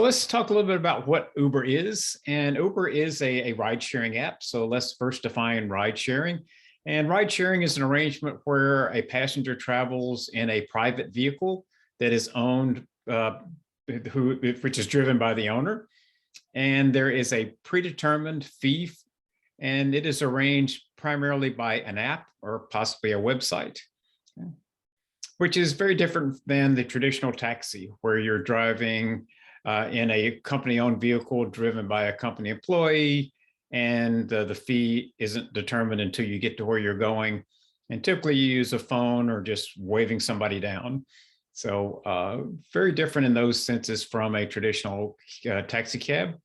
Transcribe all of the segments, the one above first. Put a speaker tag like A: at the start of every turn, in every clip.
A: Let's talk a little bit about what Uber is. And Uber is a ride sharing app. So let's first define ride sharing. And ride sharing is an arrangement where a passenger travels in a private vehicle that is owned, which is driven by the owner. And there is a predetermined fee, and it is arranged primarily by an app or possibly a website, which is very different than the traditional taxi, where you're driving in a company-owned vehicle driven by a company employee, and the fee isn't determined until you get to where you're going. And typically you use a phone or just waving somebody down. So very different in those senses from a traditional taxi cab.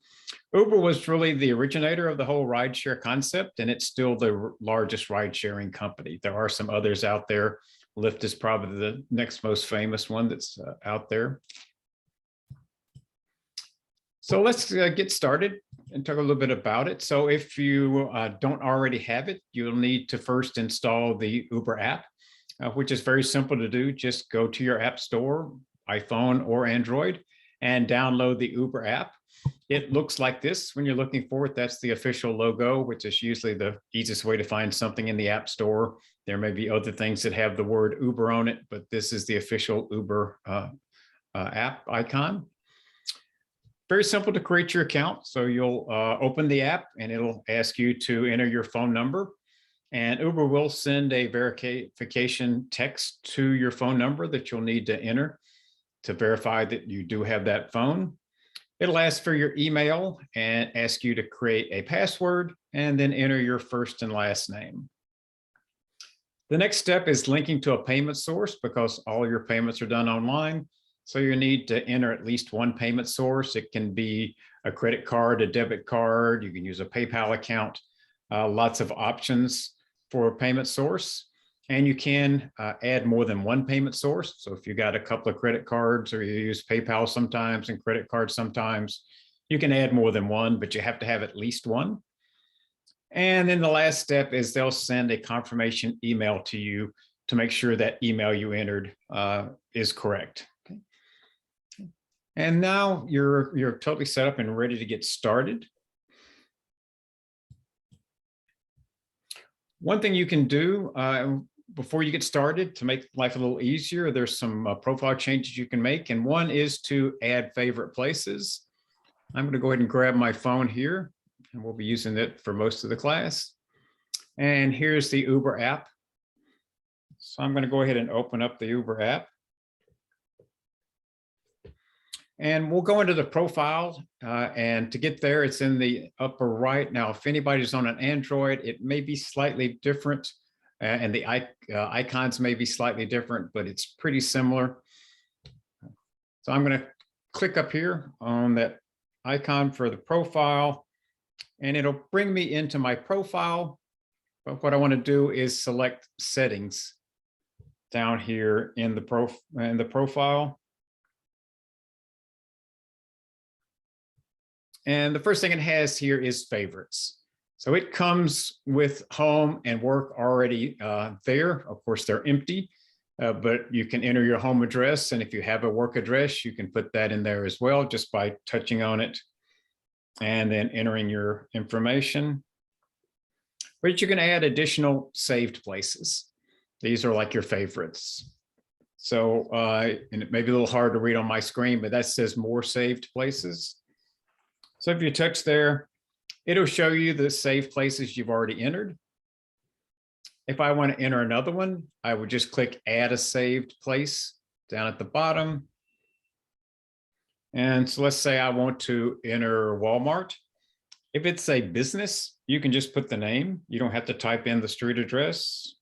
A: Uber was really the originator of the whole rideshare concept, and it's still the largest ride-sharing company. There are some others out there. Lyft is probably the next most famous one that's out there. So let's get started and talk a little bit about it. So if you don't already have it, you'll need to first install the Uber app, which is very simple to do. Just go to your app store, iPhone or Android, and download the Uber app. It looks like this when you're looking for it. That's the official logo, which is usually the easiest way to find something in the app store. There may be other things that have the word Uber on it, but this is the official Uber app icon. Very simple to create your account. So you'll open the app and it'll ask you to enter your phone number, and Uber will send a verification text to your phone number that you'll need to enter to verify that you do have that phone. It'll ask for your email and ask you to create a password and then enter your first and last name. The next step is linking to a payment source, because all your payments are done online. So you need to enter at least one payment source. It can be a credit card, a debit card. You can use a PayPal account, lots of options for a payment source. And you can add more than one payment source. So if you got a couple of credit cards, or you use PayPal sometimes and credit cards sometimes, you can add more than one, but you have to have at least one. And then the last step is they'll send a confirmation email to you to make sure that email you entered is correct. Okay. And now you're totally set up and ready to get started. One thing you can do before you get started to make life a little easier, there's some profile changes you can make. And one is to add favorite places. I'm going to go ahead and grab my phone here, and we'll be using it for most of the class. And here's the Uber app. So I'm going to go ahead and open up the Uber app. And we'll go into the profile, and to get there, it's in the upper right. Now, if anybody's on an Android, it may be slightly different, and the icons may be slightly different, but it's pretty similar. So I'm going to click up here on that icon for the profile, and it'll bring me into my profile. But what I want to do is select settings down here in the profile. And the first thing it has here is favorites. So it comes with home and work already there. Of course, they're empty, but you can enter your home address. And if you have a work address, you can put that in there as well, just by touching on it and then entering your information. But you can add additional saved places. These are like your favorites. So, and it may be a little hard to read on my screen, but that says more saved places. So if you touch there, it'll show you the saved places you've already entered. If I want to enter another one, I would just click add a saved place down at the bottom. And so let's say I want to enter Walmart. If it's a business, you can just put the name. You don't have to type in the street address.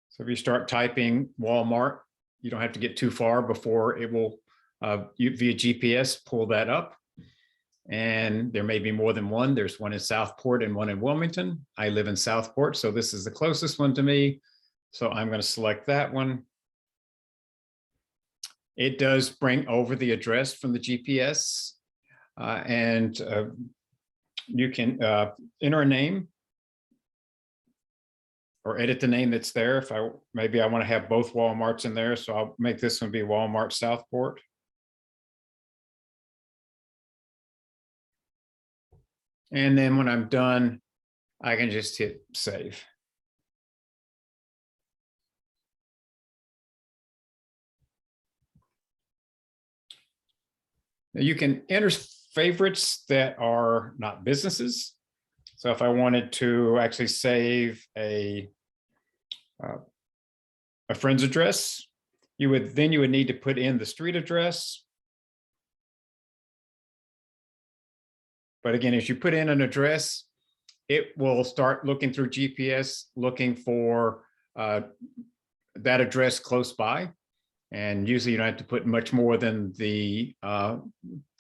A: So if you start typing Walmart, you don't have to get too far before it will, via GPS, pull that up. And there may be more than one. There's one in Southport and one in Wilmington. I live in Southport, so this is the closest one to me. So I'm going to select that one. It does bring over the address from the GPS, and you can enter a name or edit the name that's there. If maybe I want to have both Walmarts in there, so I'll make this one be Walmart Southport. And then when I'm done, I can just hit save. Now you can enter favorites that are not businesses. So if I wanted to actually save a friend's address, you would need to put in the street address. But again, as you put in an address, it will start looking through GPS, looking for that address close by. And usually you don't have to put much more than the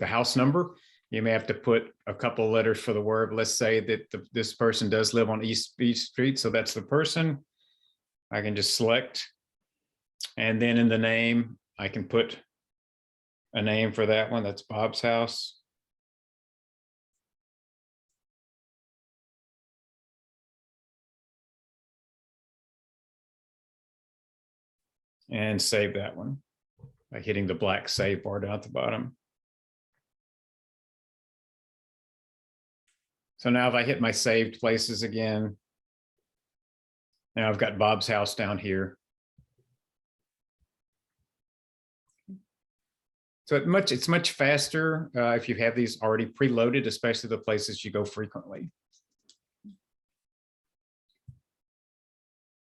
A: house number. You may have to put a couple of letters for the word. Let's say that this person does live on East Beach Street, so that's the person. I can just select, and then in the name, I can put a name for that one. That's Bob's house. And save that one by hitting the black save bar down at the bottom. So now if I hit my saved places again, now I've got Bob's house down here. So it's much faster if you have these already preloaded, especially the places you go frequently.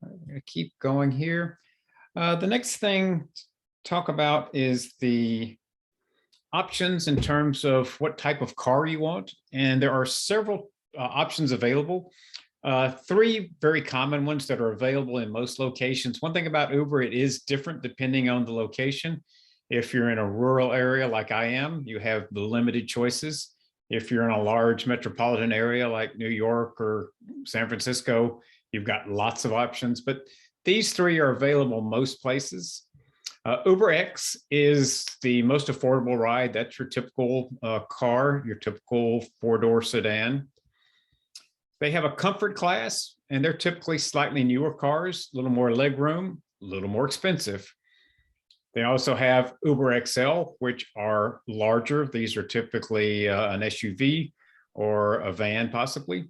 A: I'm going to keep going here. The next thing to talk about is the options in terms of what type of car you want. And there are several options available. Three very common ones that are available in most locations. One thing about Uber, it is different depending on the location. If you're in a rural area like I am, you have the limited choices. If you're in a large metropolitan area like New York or San Francisco, you've got lots of options, but these three are available most places. UberX is the most affordable ride. That's your typical car, your typical four-door sedan. They have a comfort class, and they're typically slightly newer cars, a little more leg room, a little more expensive. They also have Uber XL, which are larger. These are typically an SUV or a van, possibly,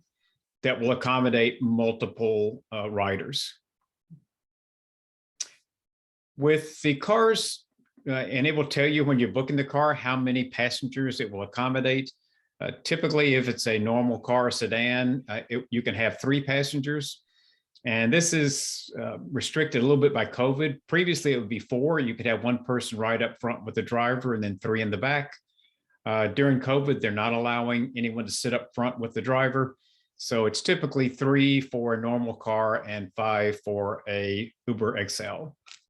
A: that will accommodate multiple riders. With the cars, and it will tell you when you're booking the car how many passengers it will accommodate. Typically, if it's a normal car, sedan, you can have 3 passengers. And this is restricted a little bit by COVID. Previously, it would be 4. You could have 1 person right up front with the driver and then 3 in the back. During COVID, they're not allowing anyone to sit up front with the driver. So it's typically 3 for a normal car and 5 for a Uber XL.